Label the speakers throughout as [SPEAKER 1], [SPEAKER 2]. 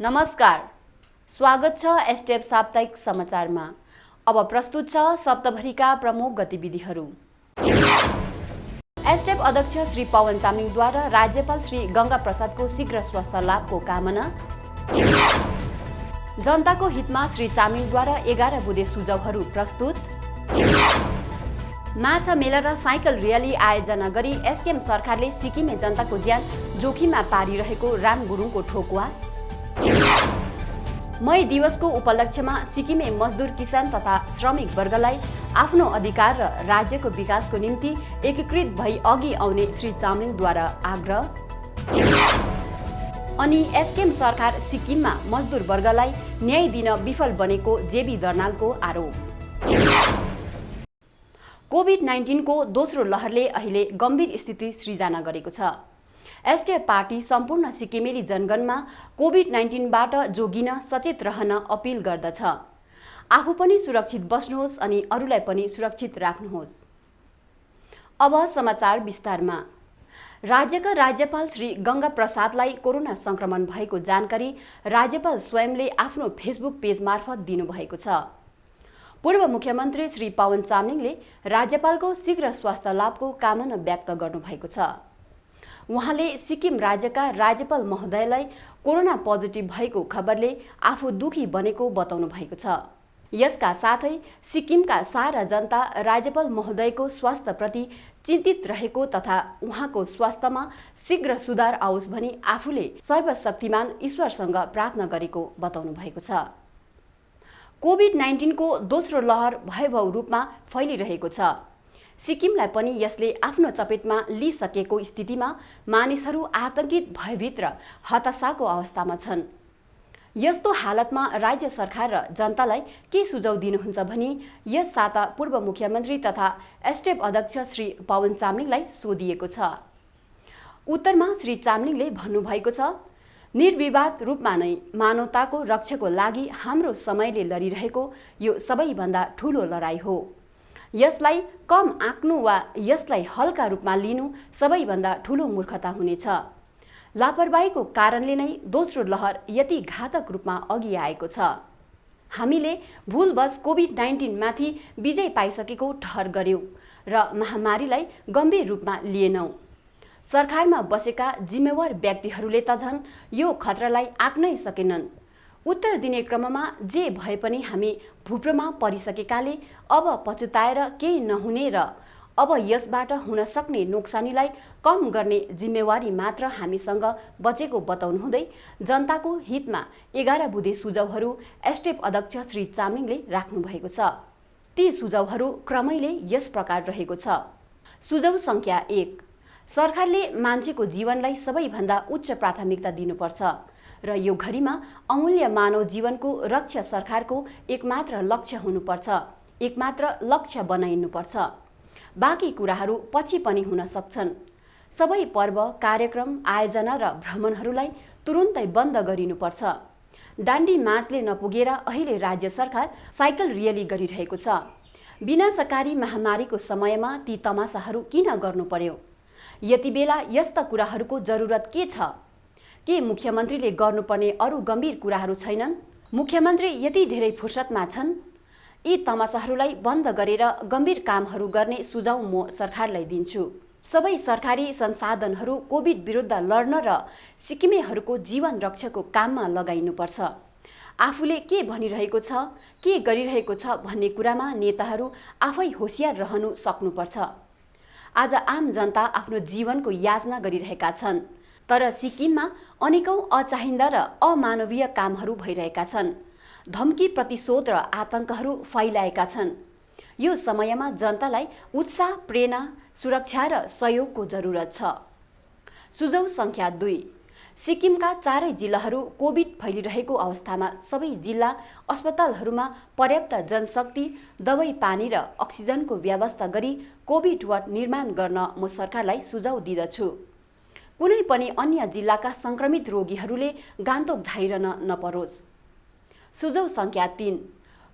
[SPEAKER 1] नमस्कार, स्वागत छ एसटेप साप्ताहिक समाचारमा। अब प्रस्तुत छ सप्ताहभरिका प्रमुख गतिविधिहरू। एसटेप अध्यक्ष श्री पवन चामलिङद्वारा राज्यपाल श्री गंगा प्रसादको शीघ्र स्वास्थ्य लाभको कामना। जनताको हितमा श्री चामलिङद्वारा 11 बुँदे सुझावहरू प्रस्तुत। माछा मेला र साइकल र्याली आयोजना गरी एसकेएम सरकारले सिक्किमे जनताको ज्यान जोखिममा पारिरहेको राम गुरुङको ठोकुवा। मई दिवसको उपलक्ष्यमा सिक्किमे मजदुर किसान तथा श्रमिक वर्गलाई आफ्नो अधिकार र राज्यको विकासको निम्ति एकीकृत भई अघि आउने श्री चामलिङद्वारा आग्रह। अनि एसकेएम सरकार सिक्किममा मजदुर वर्गलाई न्याय दिन विफल बनेको जेबी दर्नालको आरोप। कोभिड-19 को दोस्रो लहरले अहिले गम्भीर स्थिति सृजना गरेको छ। एसडिएफ पार्टी सम्पूर्ण सिक्किमेली जनगणमा कोभिड-19 बाट जोगिन सचेत रहन अपिल गर्दछ। आफू पनि सुरक्षित बस्नुहोस् अनि अरूलाई पनि सुरक्षित राख्नुहोस्। अब समाचार विस्तारमा। राज्यका राज्यपाल श्री गंगा प्रसादलाई कोरोना संक्रमण भएको जानकारी राज्यपाल स्वयंले आफ्नो फेसबुक पेज मार्फत दिनुभएको छ। पूर्व मुख्यमन्त्री श्री पवन चामलिङले राज्यपालको शीघ्र स्वास्थ्य लाभको कामना व्यक्त गर्नुभएको छ। उहाँले सिक्किम राज्यका राज्यपाल महोदयलाई कोरोना पोजिटिभ भएको खबरले आफू दुखी बनेको बताउनु भएको छ। यसका साथै सिक्किमका सारा जनता राज्यपाल महोदयको स्वास्थ्यप्रति चिन्तित रहेको तथा उहाँको स्वास्थ्यमा शीघ्र सुधार आओस् भनी आफूले सर्वशक्तिमान ईश्वरसँग प्रार्थना गरेको बताउनु भएको छ। कोभिड-19 को दोस्रो लहर भयावह रूपमा फैलिरहेको छ। सिक्किमलाई पनि यसले आफ्नो चपेटमा लिइसकेको स्थितिमा मानिसहरू आतंकित भयभीत र हताशाको अवस्थामा छन्। यस्तो हालतमा राज्य सरकार र जनतालाई के सुझाव दिनुहुन्छ भनी यस साता पूर्व मुख्यमन्त्री तथा एसटेप अध्यक्ष श्री पवन चामलिङलाई सोधिएको छ। उत्तरमा श्री चामलिङले भन्नुभएको छ, निर्विवाद रूपमा नै मानवताको रक्षाको लागि हाम्रो समयले लडिरहेको यो सबैभन्दा ठूलो लडाईँ हो। यसलाई कम आँक्नु वा यसलाई हल्का रूपमा लिनु सबैभन्दा ठूलो मूर्खता हुनेछ। लापरवाहीको कारणले नै दोस्रो लहर यति घातक रूपमा अघि आएको छ। हामीले भुलवश कोभिड-19 माथि विजय पाइसकेको ठहर गर्यौं र महामारीलाई गम्भीर रूपमा लिएनौं। सरकारमा बसेका जिम्मेवार व्यक्तिहरूले त झन् यो खतरालाई आँक्नै सकेनन्। उत्तर दिने क्रममा जे भए पनि हामी भुप्रोमा परिसकेकाले अब पछुताएर केही नहुने र अब यसबाट हुन सक्ने नोक्सानीलाई कम गर्ने जिम्मेवारी मात्र हामीसँग बचेको बताउनुहुँदै जनताको हितमा 11 बुँदे सुझावहरू एसटेप अध्यक्ष श्री चामलिङले राख्नु भएको छ। ती सुझावहरू क्रमैले यस प्रकार रहेको छ। सुझाव संख्या 1, सरकारले मान्छेको जीवनलाई सबैभन्दा उच्च प्राथमिकता दिनुपर्छ र यो घडीमा अमूल्य मानव जीवनको रक्षा सरकारको एकमात्र लक्ष्य हुनुपर्छ, एकमात्र लक्ष्य बनाइनुपर्छ। बाँकी कुराहरू पछि पनि हुन सक्छन्। सबै पर्व, कार्यक्रम, आयोजना र भ्रमणहरूलाई तुरुन्तै बन्द गरिनुपर्छ। डान्डी मार्चले नपुगेर अहिले राज्य सरकार साइकल र्याली गरिरहेको छ। विनाशकारी महामारीको समयमा ती तमासाहरू किन गर्नु पर्यो? यति बेला यस्ता कुराहरूको जरुरत के छ? के मुख्यमन्त्रीले गर्नुपर्ने अरू गम्भीर कुराहरू छैनन्? मुख्यमन्त्री यति धेरै फुर्सदमा छन्? यी तमासाहरूलाई बन्द गरेर गम्भीर कामहरू गर्ने सुझाव म सरकारलाई दिन्छु। सबै सरकारी संसाधनहरू कोभिड विरुद्ध लड्न र सिक्किमेहरूको जीवन रक्षाको काममा लगाइनुपर्छ। आफूले के भनिरहेको छ, के गरिरहेको छ भन्ने कुरामा नेताहरू आफै होसियार रहनु सक्नुपर्छ। आज आम जनता आफ्नो जीवनको याचना गरिरहेका छन्, तर सिक्किममा अनेकौं अचाहिँदा र अमानवीय कामहरू भइरहेका छन्। धम्की, प्रतिशोध र आतंकहरू फैलाएका छन्। यो समयमा जनतालाई उत्साह, प्रेरणा, सुरक्षा र सहयोगको जरुरत छ। सुझाव संख्या 2, सिक्किमका चारै जिल्लाहरू कोभिड फैलिरहेको अवस्थामा सबै जिल्ला अस्पतालहरूमा पर्याप्त जनशक्ति, दबाई पानी र अक्सिजनको व्यवस्था गरी कोभिड वार्ड निर्माण गर्न म सरकारलाई सुझाव दिदछु। कुनै पनि अन्य जिल्लाका संक्रमित रोगीहरूले गान्तोक धाइरहन नपरोस्। सुझाव संख्या 3,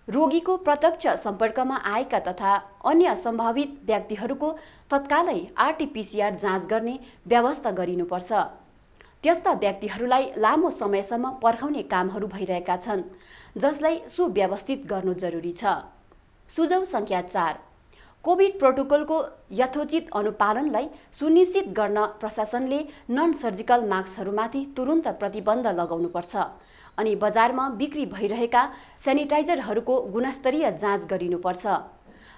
[SPEAKER 1] रोगीको प्रत्यक्ष सम्पर्कमा आएका तथा अन्य सम्भावित व्यक्तिहरूको तत्कालै आरटी-पीसीआर जाँच गर्ने व्यवस्था गरिनुपर्छ। त्यस्ता व्यक्तिहरूलाई लामो समयसम्म पर्खाउने कामहरू भइरहेका छन्, जसलाई सुव्यवस्थित गर्नु जरुरी छ। सुझाउ संख्या 4, कोभिड प्रोटोकलको यथोचित अनुपालनलाई सुनिश्चित गर्न प्रशासनले नन सर्जिकल मास्कहरूमाथि तुरुन्त प्रतिबन्ध लगाउनुपर्छ अनि बजारमा बिक्री भइरहेका सेनिटाइजरहरूको गुणस्तरीय जाँच गरिनुपर्छ।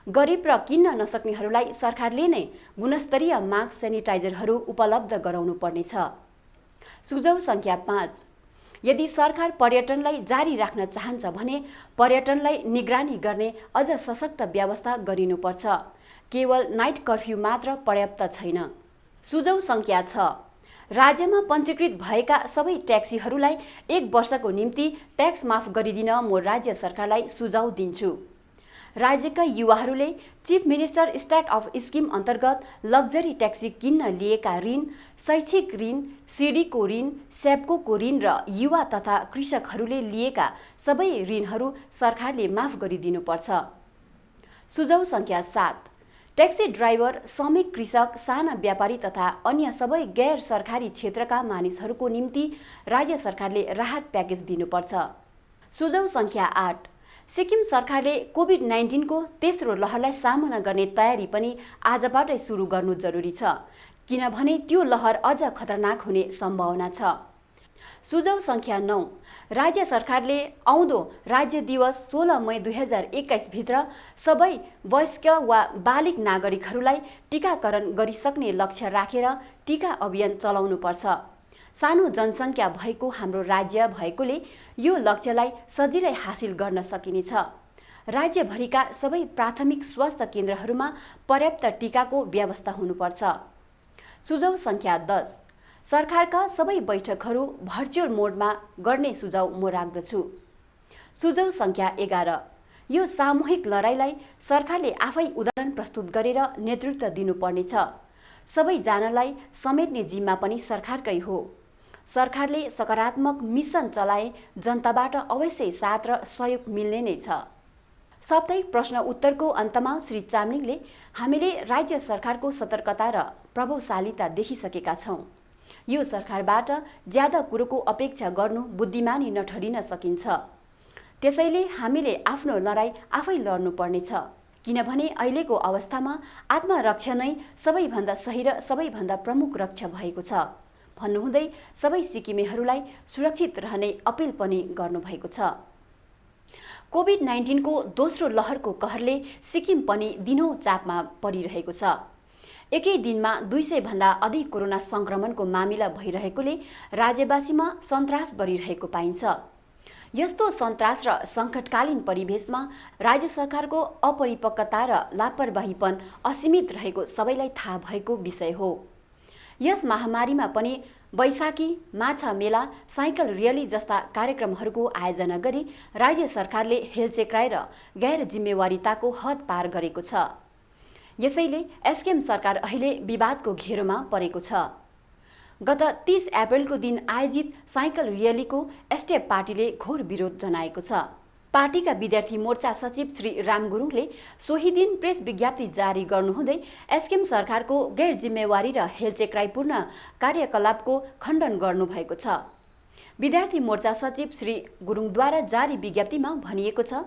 [SPEAKER 1] गरिब र किन्न नसक्नेहरूलाई सरकारले नै गुणस्तरीय मास्क सेनिटाइजरहरू उपलब्ध गराउनु पर्नेछ। सुझाउ संख्या 5, यदि सरकार पर्यटनलाई जारी राख्न चाहन्छ भने पर्यटनलाई निगरानी गर्ने अझ सशक्त व्यवस्था गरिनुपर्छ। केवल नाइट कर्फ्यू मात्र पर्याप्त छैन। सुझाउ संख्या 6, राज्यमा पञ्जीकृत भएका सबै ट्याक्सीहरूलाई 1 वर्षको निम्ति ट्याक्स माफ गरिदिन म राज्य सरकारलाई सुझाव दिन्छु। राज्यका युवाहरूले chief minister start of scheme अन्तर्गत लग्जरी ट्याक्सी किन्न लिएका ऋण, शैक्षिक ऋण, सिडीको ऋण, सेप्कोको ऋण र युवा तथा कृषकहरूले लिएका सबै ऋणहरू सरकारले माफ गरिदिनुपर्छ। सुझाउ संख्या 7, ट्याक्सी ड्राइभर, श्रमिक, कृषक, साना व्यापारी तथा अन्य सबै गैर सरकारी क्षेत्रका मानिसहरूको निम्ति राज्य सरकारले राहत प्याकेज दिनुपर्छ। सुझाउ संख्या 8, सिक्किम सरकारले कोभिड-19 को तेस्रो लहरलाई सामना गर्ने तयारी पनि आजबाटै सुरु गर्नु जरुरी छ, किनभने त्यो लहर अझ खतरनाक हुने सम्भावना छ। सुझाउ संख्या 9, राज्य सरकारले आउँदो राज्य दिवस 16 मई 2021 भित्र सबै वयस्क वा बालिग नागरिकहरूलाई टीकाकरण गरिसक्ने लक्ष्य राखेर टीका अभियान चलाउनुपर्छ। सानो जनसङ्ख्या भएको हाम्रो राज्य भएकोले यो लक्ष्यलाई सजिलै हासिल गर्न सकिनेछ। राज्यभरिका सबै प्राथमिक स्वास्थ्य केन्द्रहरूमा पर्याप्त टीकाको व्यवस्था हुनुपर्छ। सुझाउ संख्या 10, सरकारका सबै बैठकहरू भर्चुअल मोडमा गर्ने सुझाव म राख्दछु। सुझाउ संख्या 11, यो सामूहिक लडाईँलाई सरकारले आफै उदाहरण प्रस्तुत गरेर नेतृत्व दिनुपर्नेछ। सबैजनालाई समेट्ने जिम्मा पनि सरकारकै हो। सरकारले सकारात्मक मिसन चलाए जनताबाट अवश्य साथ र सहयोग मिल्ने नै छ। साप्ताहिक प्रश्न उत्तरको अन्तमा श्री चामलिङले हामीले राज्य सरकारको सतर्कता र प्रभावशालीता देखिसकेका छौँ। यो सरकारबाट ज्यादा कुरोको अपेक्षा गर्नु बुद्धिमानी नठहरिन सकिन्छ। त्यसैले हामीले आफ्नो लडाईँ आफै लड्नुपर्नेछ, किनभने अहिलेको अवस्थामा आत्मरक्षा नै सबैभन्दा सही र सबैभन्दा प्रमुख रक्षा भएको छ भन्नुहुँदै सबै सिक्किमेहरूलाई सुरक्षित रहने अपिल पनि गर्नुभएको छ। कोभिड-19 को दोस्रो लहरको कहरले सिक्किम पनि दिनौं चापमा परिरहेको छ। एकै दिनमा 200 भन्दा अधिक कोरोना संक्रमणको मामिला भइरहेकोले राज्यवासीमा सन्तास बढिरहेको पाइन्छ। यस्तो सन्तास र सङ्कटकालीन परिवेशमा राज्य सरकारको अपरिपक्वता र लापरवाहीपन असीमित रहेको सबैलाई थाहा भएको विषय हो। यस महामारीमा पनि बैशाखी, माछा मेला, साइकल र्याली जस्ता कार्यक्रमहरूको आयोजना गरी राज्य सरकारले हेलचेक्राइ र गैर जिम्मेवारीताको हद पार गरेको छ। यसैले एसकेएम सरकार अहिले विवादको घेरोमा परेको छ। गत 30 अप्रिलको दिन आयोजित साइकल र्यालीको एसटिएफ पार्टीले घोर विरोध जनाएको छ। पार्टीका विद्यार्थी मोर्चा सचिव श्री राम गुरुङले सोही दिन प्रेस विज्ञप्ति जारी गर्नुहुँदै एसकेएम सरकारको गैर जिम्मेवारी र हेलचेक्राइपूर्ण कार्यकलापको खण्डन गर्नुभएको छ। विद्यार्थी मोर्चा सचिव श्री गुरुङद्वारा जारी विज्ञप्तिमा भनिएको छ,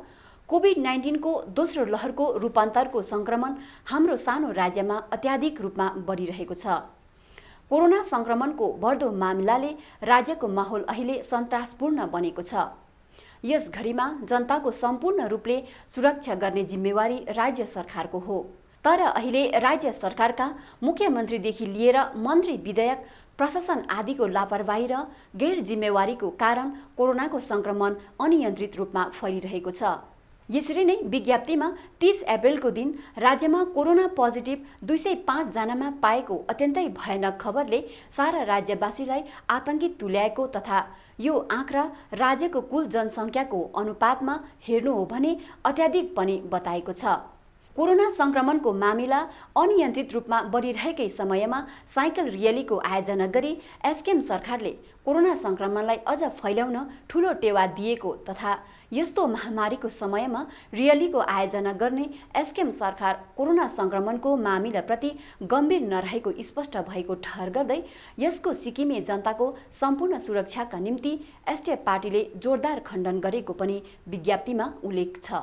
[SPEAKER 1] कोभिड-19 को दोस्रो लहरको रूपान्तरको संक्रमण हाम्रो सानो राज्यमा अत्याधिक रूपमा बढिरहेको छ। कोरोना संक्रमणको बढ्दो मामिलाले राज्यको माहौल अहिले सन्तासपूर्ण बनेको छ। यस घडीमा जनताको सम्पूर्ण रूपले सुरक्षा गर्ने जिम्मेवारी राज्य सरकारको हो। तर अहिले राज्य सरकारका मुख्यमन्त्रीदेखि लिएर मन्त्री, विधायक, प्रशासन आदिको लापरवाही र गैर जिम्मेवारीको कारण कोरोनाको संक्रमण अनियन्त्रित रूपमा फैलिरहेको छ। यसरी नै विज्ञप्तिमा 30 अप्रिलको दिन राज्यमा कोरोना पोजिटिभ 205 जनामा पाएको अत्यन्तै भयानक खबरले सारा राज्यवासीलाई आतंकित तुल्याएको तथा यो आँकडा राज्यको कुल जनसङ्ख्याको अनुपातमा हेर्नु हो भने अत्याधिक पनि बताएको छ। कोरोना संक्रमणको मामिला अनियन्त्रित रूपमा बढिरहेकै समयमा साइकल र्यालीको आयोजना गरी एसकेएम सरकारले कोरोना संक्रमणलाई अझ फैलाउन ठूलो टेवा दिएको तथा यस्तो महामारीको समयमा रियलीको आयोजना गर्ने एसकेएम सरकार कोरोना संक्रमणको मामिलाप्रति गम्भीर नरहेको स्पष्ट भएको ठहर गर्दै यसको सिक्किमे जनताको सम्पूर्ण सुरक्षाका निम्ति एसडिएफ पार्टीले जोरदार खण्डन गरेको पनि विज्ञप्तिमा उल्लेख छ।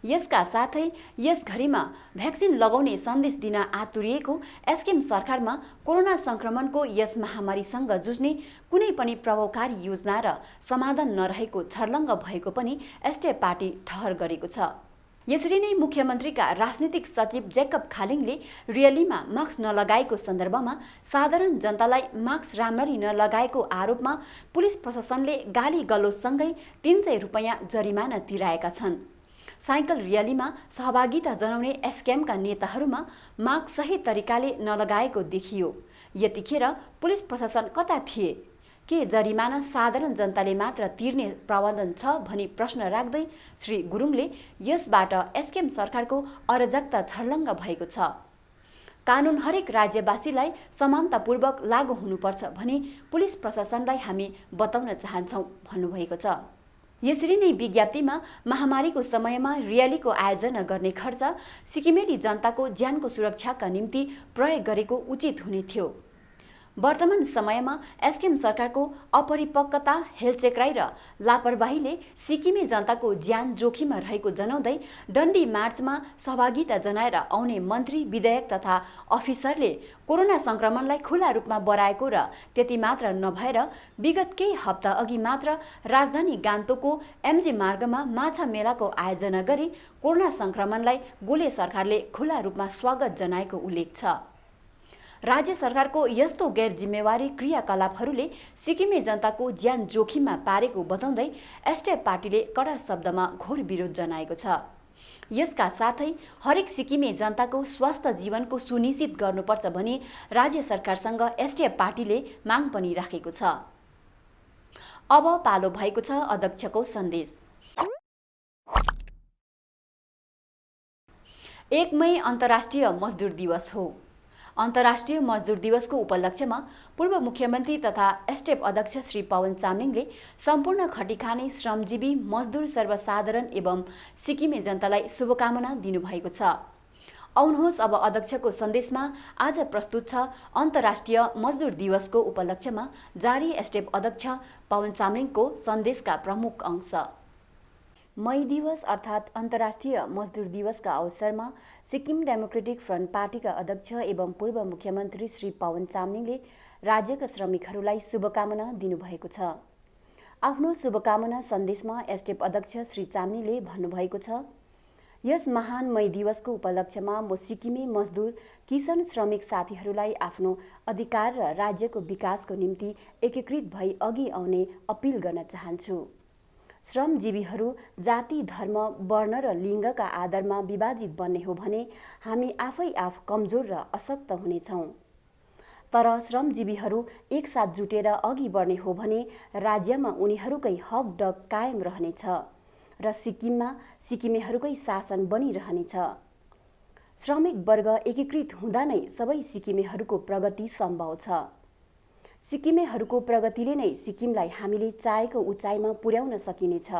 [SPEAKER 1] यसका साथै यस घडीमा भ्याक्सिन लगाउने सन्देश दिन आतुरिएको एसकेएम सरकारमा कोरोना संक्रमणको यस महामारीसँग जुझ्ने कुनै पनि प्रभावकारी योजना र समाधान नरहेको छर्लङ्ग भएको पनि एसडिएफ पार्टी ठहर गरेको छ। यसरी नै मुख्यमन्त्रीका राजनीतिक सचिव जेकब खालिङले रियलीमा मास्क नलगाएको सन्दर्भमा साधारण जनतालाई मास्क राम्ररी नलगाएको आरोपमा पुलिस प्रशासनले गाली गलौजसँगै 300 रुपैयाँ जरिमाना तिराएका छन्। साइकल रियलीमा सहभागिता जनाउने एसकेएमका नेताहरूमा मास्क सही तरिकाले नलगाएको देखियो। यतिखेर पुलिस प्रशासन कता थिए? के जरिमाना साधारण जनताले मात्र तिर्ने प्रबन्धन छ भनी प्रश्न राख्दै श्री गुरुङले यसबाट एसकेएम सरकारको अराजकता छर्लङ्ग भएको छ। कानुन हरेक राज्यवासीलाई समानतापूर्वक लागू हुनुपर्छ भनी पुलिस प्रशासनलाई हामी बताउन चाहन्छौँ भन्नुभएको छ। यसरी नै विज्ञप्तिमा महामारीको समयमा रियलीको आयोजना गर्ने खर्च सिक्किमेली जनताको ज्यानको सुरक्षाका निम्ति प्रयोग गरेको उचित हुने थियो। वर्तमान समयमा एसकेएम सरकारको अपरिपक्वता, हेलचेक्राइ र लापरवाहीले सिक्किमे जनताको ज्यान जोखिममा रहेको जनाउँदै डन्डी मार्चमा सहभागिता जनाएर आउने मन्त्री, विधायक तथा अफिसरले कोरोना संक्रमणलाई खुला रूपमा बढाएको र त्यति मात्र नभएर विगत केही हप्ता अघि मात्र राजधानी गान्तोकको एमजी मार्गमा माछा मेलाको आयोजना गरी कोरोना संक्रमणलाई गोले सरकारले खुला रूपमा स्वागत जनाएको उल्लेख छ। राज्य सरकारको यस्तो गैर जिम्मेवारी क्रियाकलापहरूले सिक्किमे जनताको ज्यान जोखिममा पारेको बताउँदै एसडिएफ पार्टीले कडा शब्दमा घोर विरोध जनाएको छ। यसका साथै हरेक सिक्किमे जनताको स्वस्थ जीवनको सुनिश्चित गर्नुपर्छ भनी राज्य सरकारसँग एसडिएफ पार्टीले माग पनि राखेको छ। अब पालो भएको छ अध्यक्षको सन्देश। 1 मई अन्तर्राष्ट्रिय मजदुर दिवस हो। अन्तर्राष्ट्रिय मजदुर दिवसको उपलक्ष्यमा पूर्व मुख्यमन्त्री तथा एसडिएफ अध्यक्ष श्री पवन चामलिङले सम्पूर्ण खटिखाने श्रमजीवी, मजदुर, सर्वसाधारण एवं सिक्किमे जनतालाई शुभकामना दिनुभएको छ। आउनुहोस् अब अध्यक्षको सन्देशमा आज प्रस्तुत छ अन्तर्राष्ट्रिय मजदुर दिवसको उपलक्ष्यमा जारी एसडिएफ अध्यक्ष पवन चामलिङको सन्देशका प्रमुख अंश। मई दिवस अर्थात् अन्तर्राष्ट्रिय मजदुर दिवसका अवसरमा सिक्किम डेमोक्रेटिक फ्रन्ट पार्टीका अध्यक्ष एवं पूर्व मुख्यमन्त्री श्री पवन चामलिङले राज्यका श्रमिकहरूलाई शुभकामना दिनुभएको छ। आफ्नो शुभकामना सन्देशमा एसडिएफ अध्यक्ष श्री चामलिङले भन्नुभएको छ, यस महान मई दिवसको उपलक्ष्यमा म सिक्किमे मजदुर, किसान, श्रमिक साथीहरूलाई आफ्नो अधिकार र राज्यको विकासको निम्ति एकीकृत भई अघि आउने अपिल गर्न चाहन्छु। श्रमजीवीहरू जाति, धर्म, वर्ण र लिङ्गका आधारमा विभाजित बन्ने हो भने हामी आफै आफ कमजोर र अशक्त हुनेछौँ। तर श्रमजीवीहरू एकसाथ जुटेर अघि बढ्ने हो भने राज्यमा उनीहरूकै हक डक कायम रहनेछ र सिक्किममा सिक्किमेहरूकै शासन बनिरहनेछ। श्रमिक वर्ग एकीकृत हुँदा नै सबै सिक्किमेहरूको प्रगति सम्भव छ। सिक्किमेहरूको प्रगतिले नै सिक्किमलाई हामीले चाहेको उचाइमा पुर्याउन सकिनेछ।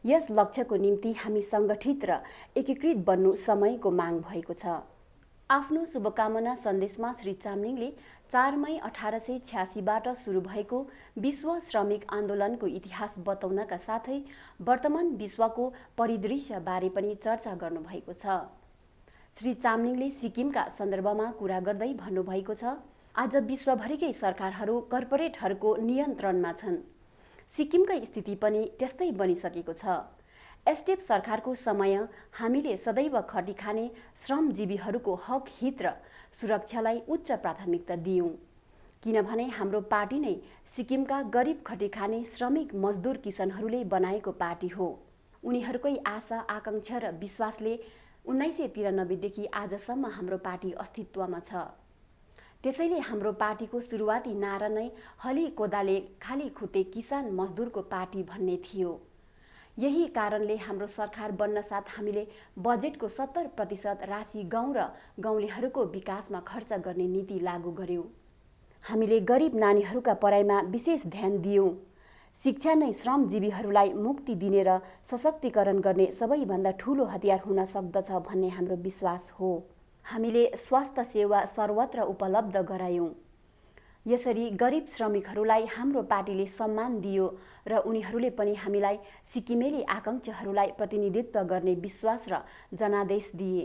[SPEAKER 1] यस लक्ष्यको निम्ति हामी सङ्गठित र एकीकृत बन्नु समयको माग भएको छ। आफ्नो शुभकामना सन्देशमा श्री चामलिङले 4 मई 1886बाट सुरु भएको विश्व श्रमिक आन्दोलनको इतिहास बताउनका साथै वर्तमान विश्वको परिदृश्यबारे पनि चर्चा गर्नुभएको छ। श्री चामलिङले सिक्किमका सन्दर्भमा कुरा गर्दै भन्नुभएको छ, आज विश्वभरिकै सरकारहरू कर्पोरेटहरूको नियन्त्रणमा छन्। सिक्किमकै स्थिति पनि त्यस्तै बनिसकेको छ। एसडिएफ सरकारको समय हामीले सदैव खटिखाने श्रमजीवीहरूको हक, हित र सुरक्षालाई उच्च प्राथमिकता दियौँ, किनभने हाम्रो पार्टी नै सिक्किमका गरिब खटिखाने श्रमिक, मजदुर, किसानहरूले बनाएको पार्टी हो। उनीहरूकै आशा, आकाङ्क्षा र विश्वासले 1993 देखि आजसम्म हाम्रो पार्टी अस्तित्वमा छ। त्यसैले हाम्रो पार्टीको सुरुवाती नारा नै हली कोदाले खाली खुट्टे किसान मजदुरको पार्टी भन्ने थियो। यही कारणले हाम्रो सरकार बन्न साथ हामीले बजेटको 70% राशि गाउँ र गाउँलेहरूको विकासमा खर्च गर्ने नीति लागू गर्यौं। हामीले गरिब नानीहरूका पढाइमा विशेष ध्यान दियौं। शिक्षा नै श्रमजीवीहरूलाई मुक्ति दिने र सशक्तिकरण गर्ने सबैभन्दा ठूलो हतियार हुन सक्दछ भन्ने हाम्रो विश्वास हो। हामीले स्वास्थ्य सेवा सर्वत्र उपलब्ध गरायौँ। यसरी गरिब श्रमिकहरूलाई हाम्रो पार्टीले सम्मान दियो र उनीहरूले पनि हामीलाई सिक्किमेली आकांक्षाहरूलाई प्रतिनिधित्व गर्ने विश्वास र जनादेश दिए।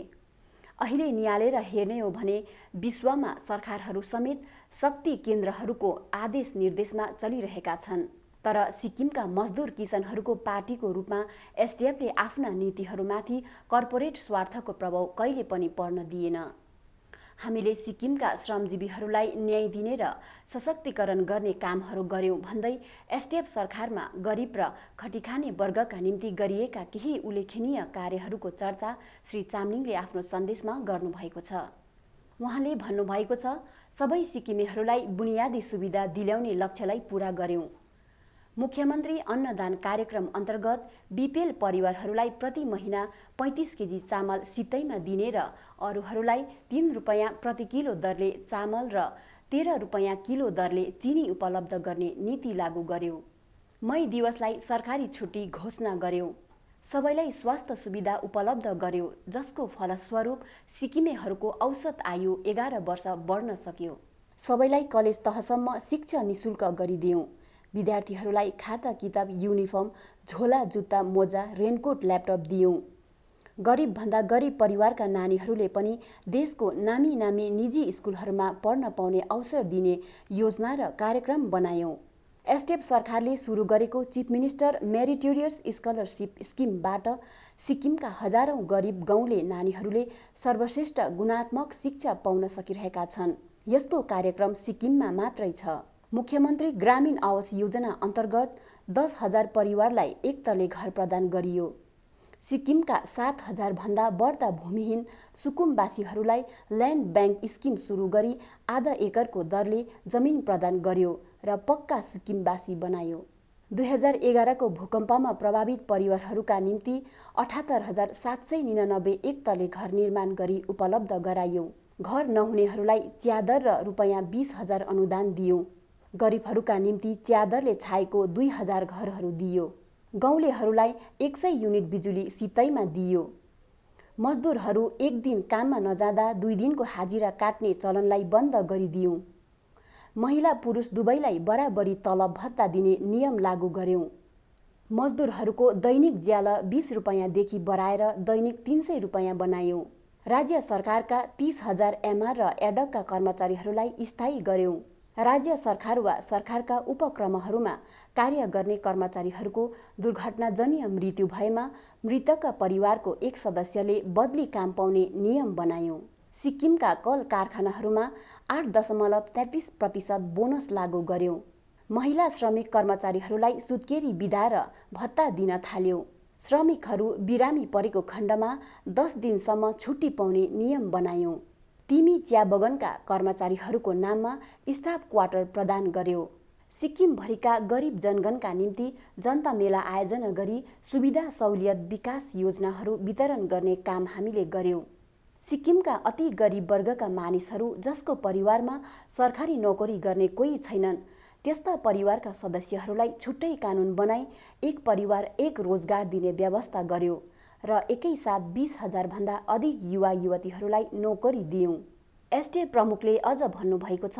[SPEAKER 1] अहिले नियालेर हेर्ने हो भने विश्वमा सरकारहरू समेत शक्ति केन्द्रहरूको आदेश निर्देशमा चलिरहेका छन्, तर सिक्किमका मजदुर किसानहरूको पार्टीको रूपमा एसडिएफले आफ्ना नीतिहरूमाथि कर्पोरेट स्वार्थको प्रभाव कहिले पनि पर्न दिएन। हामीले सिक्किमका श्रमजीवीहरूलाई न्याय दिने र सशक्तिकरण गर्ने कामहरू गर्यौं भन्दै एसडिएफ सरकारमा गरिब र खटिखाने वर्गका निम्ति गरिएका केही उल्लेखनीय कार्यहरूको चर्चा श्री चामलिङले आफ्नो सन्देशमा गर्नुभएको छ। उहाँले भन्नुभएको छ, सबै सिक्किमेहरूलाई बुनियादी सुविधा दिल्याउने लक्ष्यलाई पूरा गर्यौं। मुख्यमन्त्री अन्नदान कार्यक्रम अन्तर्गत बीपीएल परिवारहरूलाई प्रति महिना 35 केजी चामल सित्तैमा दिने र अरूहरूलाई 3 रुपैयाँ प्रति किलो दरले चामल र 13 रुपैयाँ किलो दरले चिनी उपलब्ध गर्ने नीति लागू गर्यो। मई दिवसलाई सरकारी छुट्टी घोषणा गर्यो। सबैलाई स्वास्थ्य सुविधा उपलब्ध गर्यो, जसको फलस्वरूप सिक्किमेहरूको औसत आयु 11 वर्ष बढ्न सक्यो। सबैलाई कलेज तहसम्म शिक्षा निशुल्क गरिदियौँ। विद्यार्थीहरूलाई खाता किताब, युनिफर्म, झोला, जुत्ता, मोजा, रेनकोट, ल्यापटप दियौँ। गरिबभन्दा गरिब परिवारका नानीहरूले पनि देशको नामी नामी निजी स्कुलहरूमा पढ्न पाउने अवसर दिने योजना र कार्यक्रम बनायौँ। एसडिएफ सरकारले सुरु गरेको चिफ मिनिस्टर मेरिटोरियस स्कलरसिप स्किमबाट सिक्किमका हजारौं गरिब गाउँले नानीहरूले सर्वश्रेष्ठ गुणात्मक शिक्षा पाउन सकिरहेका छन्। यस्तो कार्यक्रम सिक्किममा मात्रै छ। मुख्यमन्त्री ग्रामीण आवास योजना अन्तर्गत 10,000 परिवारलाई एक तले घर प्रदान गरियो। सिक्किमका 7,000 भन्दा बढ्ता भूमिहीन सुकुमवासीहरूलाई ल्यान्ड ब्याङ्क स्किम सुरु गरी आधा एकरको दरले जमिन प्रदान गर्यो र पक्का सिक्किमवासी बनायो। 2011 को भूकम्पमा प्रभावित परिवारहरूका निम्ति 78,799 एक तले घर निर्माण गरी उपलब्ध गराइयो। घर नहुनेहरूलाई च्यादर र रुपैयाँ 20,000 अनुदान दियो। गरिबहरूका निम्ति च्यादरले छाएको 2,000 घरहरू दियो। गाउँलेहरूलाई 100 युनिट बिजुली सित्तैमा दियो। मजदुरहरू एक दिन काममा नजाँदा 2 दिनको हाजिरा काट्ने चलनलाई बन्द गरिदियौँ। महिला पुरुष दुवैलाई बराबरी तलब भत्ता दिने नियम लागू गर्यौँ। मजदुरहरूको दैनिक ज्याला 20 रुपैयाँदेखि बढाएर दैनिक 300 रुपैयाँ बनायौँ। राज्य सरकारका 30,000 एमआर र एडकका कर्मचारीहरूलाई स्थायी गर्यौँ। राज्य सरकार वा सरकारका उपक्रमहरूमा कार्य गर्ने कर्मचारीहरूको दुर्घटनाजन्य मृत्यु भएमा मृतकका परिवारको एक सदस्यले बदली काम पाउने नियम बनायौँ। सिक्किमका कल कारखानाहरूमा 8.33% बोनस लागू गर्यौँ। महिला श्रमिक कर्मचारीहरूलाई सुत्केरी बिदा र भत्ता दिन थाल्यौँ। श्रमिकहरू बिरामी परेको खण्डमा 10 दिनसम्म छुट्टी पाउने नियम बनायौँ। तिमी चिया बगानका कर्मचारीहरूको नाममा स्टाफ क्वार्टर प्रदान गर्यो। सिक्किमभरिका गरिब जनगणका निम्ति जनता मेला आयोजना गरी सुविधा सहुलियत विकास योजनाहरू वितरण गर्ने काम हामीले गर्यौँ। सिक्किमका अति गरिब वर्गका मानिसहरू जसको परिवारमा सरकारी नोकरी गर्ने कोही छैनन्, त्यस्ता परिवारका सदस्यहरूलाई छुट्टै कानुन बनाई एक परिवार एक रोजगार दिने व्यवस्था गर्यो र एकैसाथ 20,000 भन्दा अधिक युवा युवतीहरूलाई नोकरी दियौँ। एसडिएफ प्रमुखले अझ भन्नुभएको छ,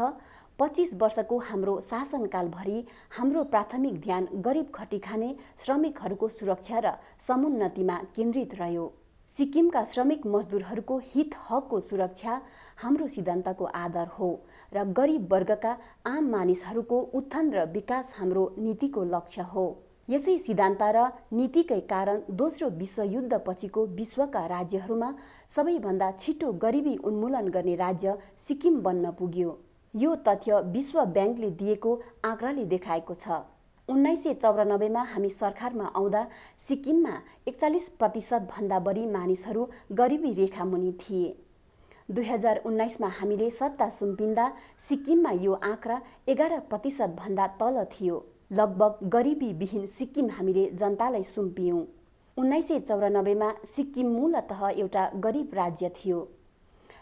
[SPEAKER 1] 25 वर्षको हाम्रो शासनकालभरि हाम्रो प्राथमिक ध्यान गरिब खटिखाने श्रमिकहरूको सुरक्षा र समुन्नतिमा केन्द्रित रह्यो। सिक्किमका श्रमिक मजदुरहरूको हित हकको सुरक्षा हाम्रो सिद्धान्तको आधार हो र गरिब वर्गका आम मानिसहरूको उत्थान र विकास हाम्रो नीतिको लक्ष्य हो। यसै सिद्धान्त र नीतिकै कारण दोस्रो विश्वयुद्ध पछिको विश्वका राज्यहरूमा सबैभन्दा छिटो गरिबी उन्मूलन गर्ने राज्य सिक्किम बन्न पुग्यो। यो तथ्य विश्व ब्याङ्कले दिएको आँकडाले देखाएको छ। 1994 मा हामी सरकारमा आउँदा सिक्किममा 41% भन्दा बढी मानिसहरू गरिबी रेखा मुनि थिए। 2019 मा हामीले सत्ता सुम्पिँदा सिक्किममा यो आँकडा 11% भन्दा तल थियो। लगभग गरिबी विहीन सिक्किम हामीले जनतालाई सुम्पियौँ। 1994 मा सिक्किम मूलतः एउटा गरिब राज्य थियो।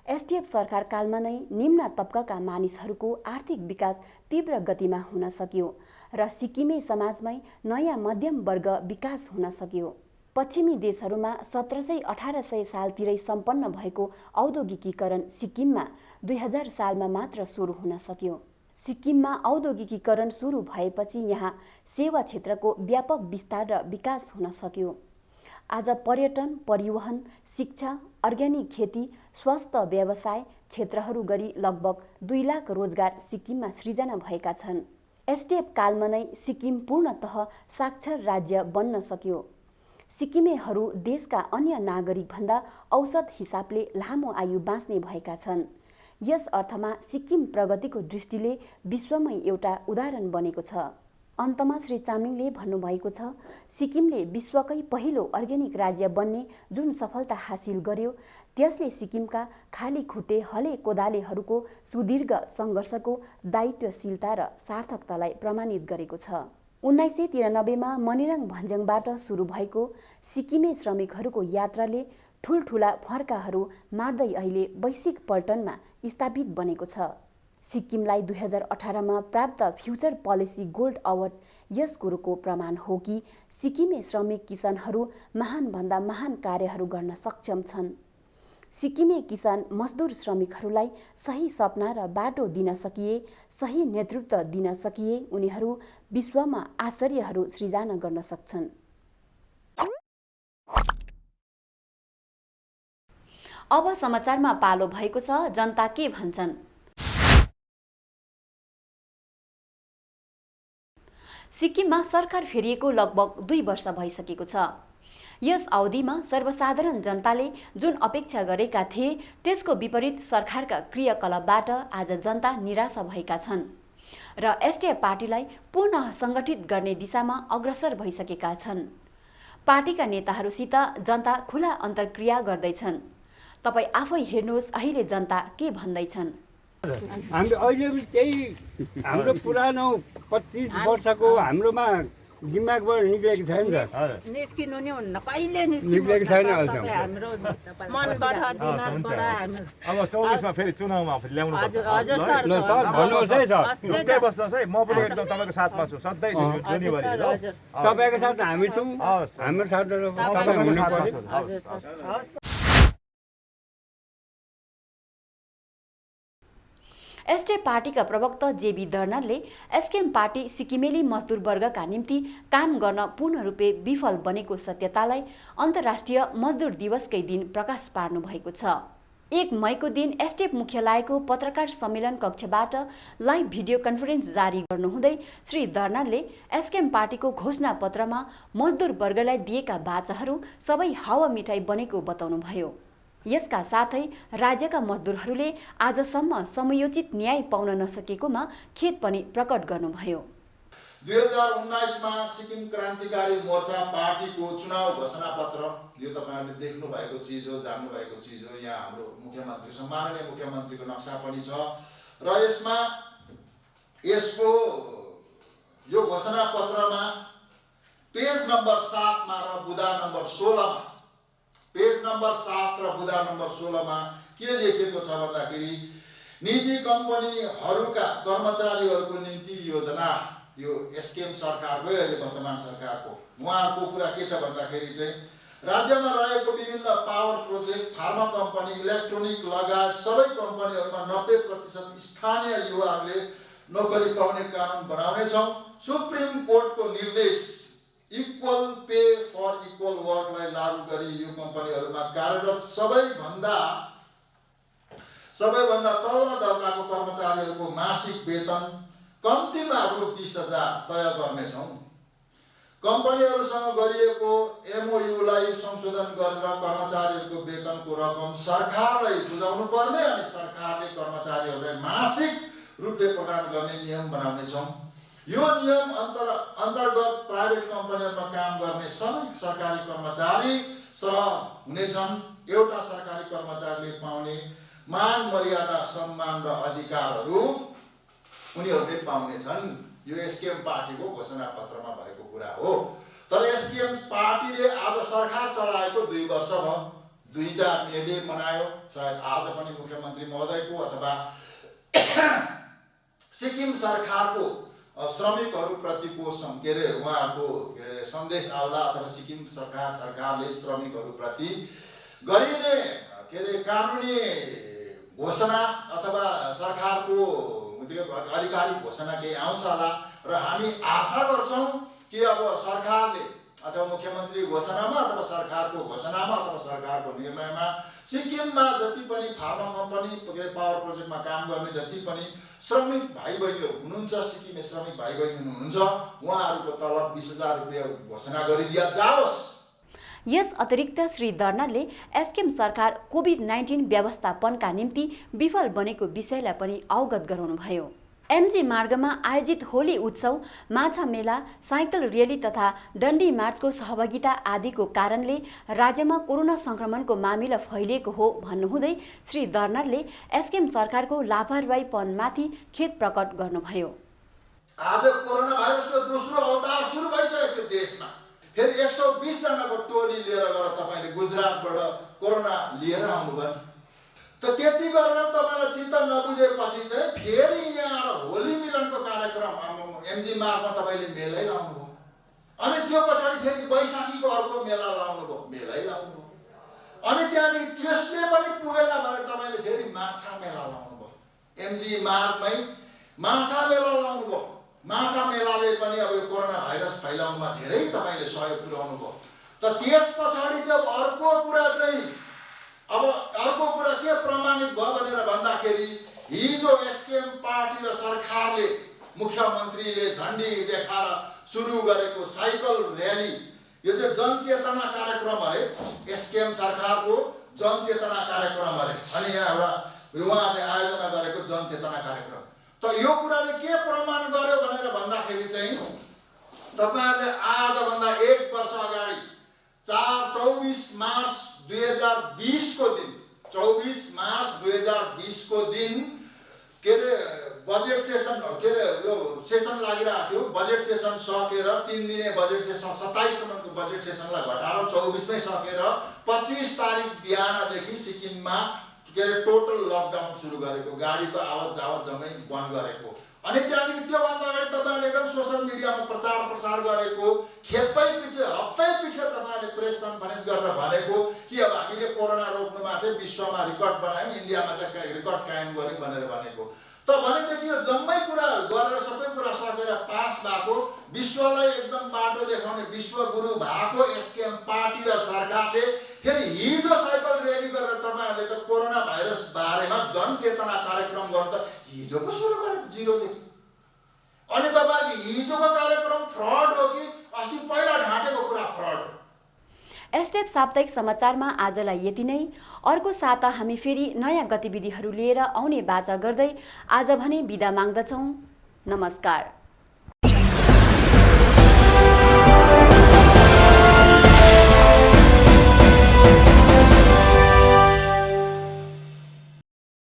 [SPEAKER 1] एसडीएफ सरकार कालमा नै निम्न तबकाका मानिसहरूको आर्थिक विकास तीव्र गतिमा हुन सक्यो र सिक्किमे समाजमै नयाँ मध्यम वर्ग विकास हुन सक्यो। पश्चिमी देशहरूमा 1700-1800 सालतिरै सम्पन्न भएको औद्योगिकीकरण सिक्किममा 2000 सालमा मात्र सुरु हुन सक्यो। सिक्किममा औद्योगिकीकरण सुरु भएपछि यहाँ सेवा क्षेत्रको व्यापक विस्तार र विकास हुन सक्यो। आज पर्यटन, परिवहन, शिक्षा, अर्ग्यानिक खेती, स्वास्थ्य व्यवसाय क्षेत्रहरू गरी लगभग 2 लाख रोजगार सिक्किममा सृजना भएका छन्। एसडीएफ कालमा नै सिक्किम पूर्णतः साक्षर राज्य बन्न सक्यो। सिक्किमेहरू देशका अन्य नागरिकभन्दा औसत हिसाबले लामो आयु बाँच्ने भएका छन्। यस अर्थमा सिक्किम प्रगतिको दृष्टिले विश्वमै एउटा उदाहरण बनेको छ। अन्तमा श्री चामलिङले भन्नुभएको छ, सिक्किमले विश्वकै पहिलो अर्ग्यानिक राज्य बन्ने जुन सफलता हासिल गर्यो त्यसले सिक्किमका खाली खुट्टे हले कोदालेहरूको सुदीर्घ सङ्घर्षको दायित्वशीलता र सार्थकतालाई प्रमाणित गरेको छ। 1993 मा मनिराङ भन्ज्याङबाट सुरु भएको सिक्किमे श्रमिकहरूको यात्राले ठुल्ठुला फर्काहरू मार्दै अहिले वैश्विक पल्टनमा स्थापित बनेको छ। सिक्किमलाई 2018 मा प्राप्त फ्युचर पोलिसी गोल्ड अवार्ड यस कुरोको प्रमाण हो कि सिक्किमे श्रमिक किसानहरू महानभन्दा महान कार्यहरू गर्न सक्षम छन्। सिक्किमे किसान मजदुर श्रमिकहरूलाई सही सपना र बाटो दिन सकिए, सही नेतृत्व दिन सकिए उनीहरू विश्वमा आश्चर्यहरू सृजना गर्न सक्छन्। अब समाचारमा पालो भएको छ जनता के भन्छन्। सिक्किममा सरकार फेरिएको लगभग 2 वर्ष भइसकेको छ। यस अवधिमा सर्वसाधारण जनताले जुन अपेक्षा गरेका थिए त्यसको विपरीत सरकारका क्रियाकलापबाट आज जनता निराशा भएका छन् र एसडीएफ पार्टीलाई पुनः सङ्गठित गर्ने दिशामा अग्रसर भइसकेका छन्। पार्टीका नेताहरूसित जनता खुला अन्तर्क्रिया गर्दैछन्। तपाईँ आफै हेर्नुहोस् अहिले जनता के भन्दैछन्।
[SPEAKER 2] हामी अहिले त्यही हाम्रो पुरानो 25 वर्षको हाम्रोमा दिमागबाट निक्लेको छैन त।
[SPEAKER 3] निस्किनु नि हुन्न, कहिले
[SPEAKER 2] निक्लेको छैन
[SPEAKER 3] हाम्रो मनबाट दिमागबाट हाम्रो।
[SPEAKER 4] अब 24 मा फेरि चुनावमा ल्याउनु पर्छ।
[SPEAKER 3] हजुर सर,
[SPEAKER 2] ल सर भन्नुहोस् है सर।
[SPEAKER 4] ढुक्कै बस्नुहोस् है, म पनि एकदम तपाईँको साथमा छु सधैँ जुनिभरि ल।
[SPEAKER 2] तपाईँको साथ हामी छौँ, हाम्रो साथ तपाईँ हुनु पर्यो।
[SPEAKER 3] हजुर सर।
[SPEAKER 1] एसडीएफ पार्टीका प्रवक्ता जेबी दर्नालले एसकेएम पार्टी सिक्किमेली मजदुर वर्गका निम्ति काम गर्न पूर्ण रूपे विफल बनेको सत्यतालाई अन्तर्राष्ट्रिय मजदुर दिवसकै दिन प्रकाश पार्नु भएको छ। 1 मईको दिन एसडीएफ मुख्यालयको पत्रकार सम्मेलन कक्षबाट लाइभ भिडियो कन्फरेन्स जारी गर्नुहुँदै श्री दर्नालले एसकेएम पार्टीको घोषणा पत्रमा मजदुर वर्गलाई दिएका बाचाहरू सबै हावा मिठाई बनेको बताउनुभयो। यसका साथै राज्यका मजदुरहरूले आजसम्म समयोचित न्याय पाउन नसकेकोमा खेद पनि प्रकट गर्नुभयो।
[SPEAKER 5] 2019 मा सिक्किम क्रान्तिकारी मोर्चा पार्टीको चुनाव घोषणा पत्र, यो तपाईहरुले देख्नु भएको चिज हो, जान्नु भएको चिज हो। यहाँ हाम्रो मुख्यमन्त्री सम्माननीय मुख्यमन्त्रीको नक्सा पनि छ र यसको यो घोषणा पत्रमा पेज नम्बर 7 मा र बुँदा नम्बर 16 मा पेज नम्बर 7 र बुँदा नम्बर 16 मा के लेखेको छ भन्दाखेरि निजी कम्पनीहरूका कर्मचारीहरूको निम्ति योजना, यो एसकेएम सरकारको अहिले वर्तमान सरकारको उहाँको कुरा के छ भन्दाखेरि चाहिँ राज्यमा रहेको विभिन्न power project, pharma company, electronic लगायत सबै कम्पनीहरूमा 90% स्थानीय युवाहरूले नोकरी पाउने कानुन बनाउनेछौँ। सुप्रिम कोर्टको निर्देश इक्वल पे फर इक्वल वर्कलाई लागू गरी यो कम्पनीहरूमा कार्यरत सबैभन्दा तल्लो दर्जाको कर्मचारीहरूको मासिक वेतन कम्तीमा रु 20,000 तय गर्नेछौँ। कम्पनीहरूसँग गरिएको एमओयूलाई संशोधन गरेर कर्मचारीहरूको वेतनको रकम सरकारलाई बुझाउनु पर्ने अनि सरकारले कर्मचारीहरूलाई मासिक रूपले प्रदान गर्ने नियम बनाउनेछौँ। यो नियम अन्तर्गत प्राइभेट कम्पनीहरूमा काम गर्ने सबै सरकारी कर्मचारी सह हुनेछन्। एउटा सरकारी कर्मचारीले पाउने मान मर्यादा सम्मान र अधिकारहरू उनीहरूले पाउनेछन्। यो एसकेएम पार्टीको घोषणा पत्रमा भएको कुरा हो। तर एसकेएम पार्टीले आज सरकार चलाएको 2 वर्ष भयो। दुईटा मेले मनायो। सायद आज पनि मुख्यमन्त्री महोदयको अथवा सिक्किम सरकारको श्रमिकहरूप्रतिको उहाँको सन्देश आउँदा अथवा सिक्किम सरकारले श्रमिकहरूप्रति गरिने कानुनी घोषणा अथवा सरकारको आधिकारिक घोषणा केही आउँछ होला र हामी आशा गर्छौँ कि अब सरकारले अथवा मुख्यमन्त्री घोषणामा अथवा सरकारको घोषणामा अथवा सरकारको निर्णयमा सिक्किममा जति पनि फार्मा कम्पनी पावर प्रोजेक्टमा काम गर्ने जति पनि श्रमिक भाइ बहिनीहरू हुनुहुन्छ, सिक्किमे श्रमिक भाइ बहिनी हुनुहुन्छ, उहाँहरूको तलब 20,000 रुपियाँ घोषणा गरिदिया जाओस्।
[SPEAKER 1] यस अतिरिक्त श्री दर्नालले एसकेएम सरकार कोभिड-19 व्यवस्थापनका निम्ति विफल बनेको विषयलाई पनि अवगत गराउनुभयो। एमजी मार्गमा आयोजित होली उत्सव, माछा मेला, साइकल र्याली तथा डन्डी मार्चको सहभागिता आदिको कारणले राज्यमा कोरोना संक्रमणको मामिला फैलिएको हो भन्नुहुँदै श्री दर्नालले एसकेएम सरकारको लापरवाहीपनमाथि खेद प्रकट गर्नुभयो।
[SPEAKER 5] आज कोरोना भाइरसको दोस्रो अवतार सुरु भइसक्यो देशमा। फेरि 120 जनाको टोली लिएर गएर तपाईले गुजरातबाट कोरोना लिएर आउनुभयो। त त्यति गरेर तपाईलाई चित्त नबुझेपछि चाहिँ फेरि यहाँ आएर होली मिलनको कार्यक्रम एमजी मार्गमा तपाईले मेलै लाउनुभयो। अनि त्यो पछाडि फेरि बैशाखीको अर्को मेला लाउनुभयो, मेलै लाउनुभयो। अनि त्यहाँदेखि त्यसले पनि पुगेन भनेर तपाईले फेरि माछा मेला लाउनुभयो। एमजी मार्गमै माछा मेला लाउनुभयो। माछा मेलाले पनि अब यो कोरोना भाइरस फैलाउनुमा धेरै तपाईले सहयोग पुर्याउनु भयो। त त्यस पछाडि चाहिँ अर्को कुरा के प्रमाणित भयो भनेर भन्दाखेरि हिजो एसकेएम पार्टी र सरकारले मुख्यमन्त्रीले झण्डी देखाएर सुरु गरेको साइकल र्याली, यो चाहिँ जनचेतना कार्यक्रम अरे, एसकेएम सरकारको जनचेतना कार्यक्रम अरे। अनि यहाँ एउटा उहाँले आयोजना गरेको जनचेतना कार्यक्रम। त यो कुराले के प्रमाण गर्यो भनेर भन्दाखेरि चाहिँ तपाईहरुले आजभन्दा 1 वर्ष अगाडि 24 मार्च 2020 को दिन 24 मार्च 2020 को दिन बजेट सेसन यो सेसन लागिरहेको थियो। बजेट सेसन सकेर 3 दिने बजेट सेसन 27 सम्मको बजेट सेसनलाई घटाएर 24 मै सकेर 25 तारिक बिहानदेखि सिक्किममा टोटल लकडाउन सुरु गरेको, गाडीको आवत जावत जम्मै बन्द गरेको। अनि त्यहाँदेखि त्योभन्दा अगाडि तपाईले एकदम सोशल मिडियामा प्रचार गरेको, खेपै पछि हप्तै पछि तपाईले प्रेस कन्फरेन्स गरेर भनेको कि अब हामीले कोरोना रोक्नुमा चाहिँ विश्वमा रेकर्ड बनायौं, इन्डियामा चाहिँ रेकर्ड कायम गर्यौं भनेर भनेको। त भनेदेखि यो जम्मै कुरा गरेर सबै कुरा सकेर पास भएको, विश्वलाई एकदम बाटो देखाउने विश्वगुरु भएको एसकेएम पार्टी र सरकारले फेरि हिजो साइकल र्याली गरेर तपाईहरुले त कोरोना भाइरस बारेमा जनचेतना कार्यक्रम गर्न त हिजो पो सुरु गरेको जिरोदेखि। अनि तपाईले हिजोको कार्यक्रम फ्रड हो कि अस्ति पहिला ढाँटेको कुरा फ्रड हो?
[SPEAKER 1] एसटेप साप्ताहिक समाचारमा आजलाई यति नै। अर्को साता हामी फेरि नयाँ गतिविधिहरू लिएर आउने बाचा गर्दै आज भने बिदा माग्दछौँ। नमस्कार।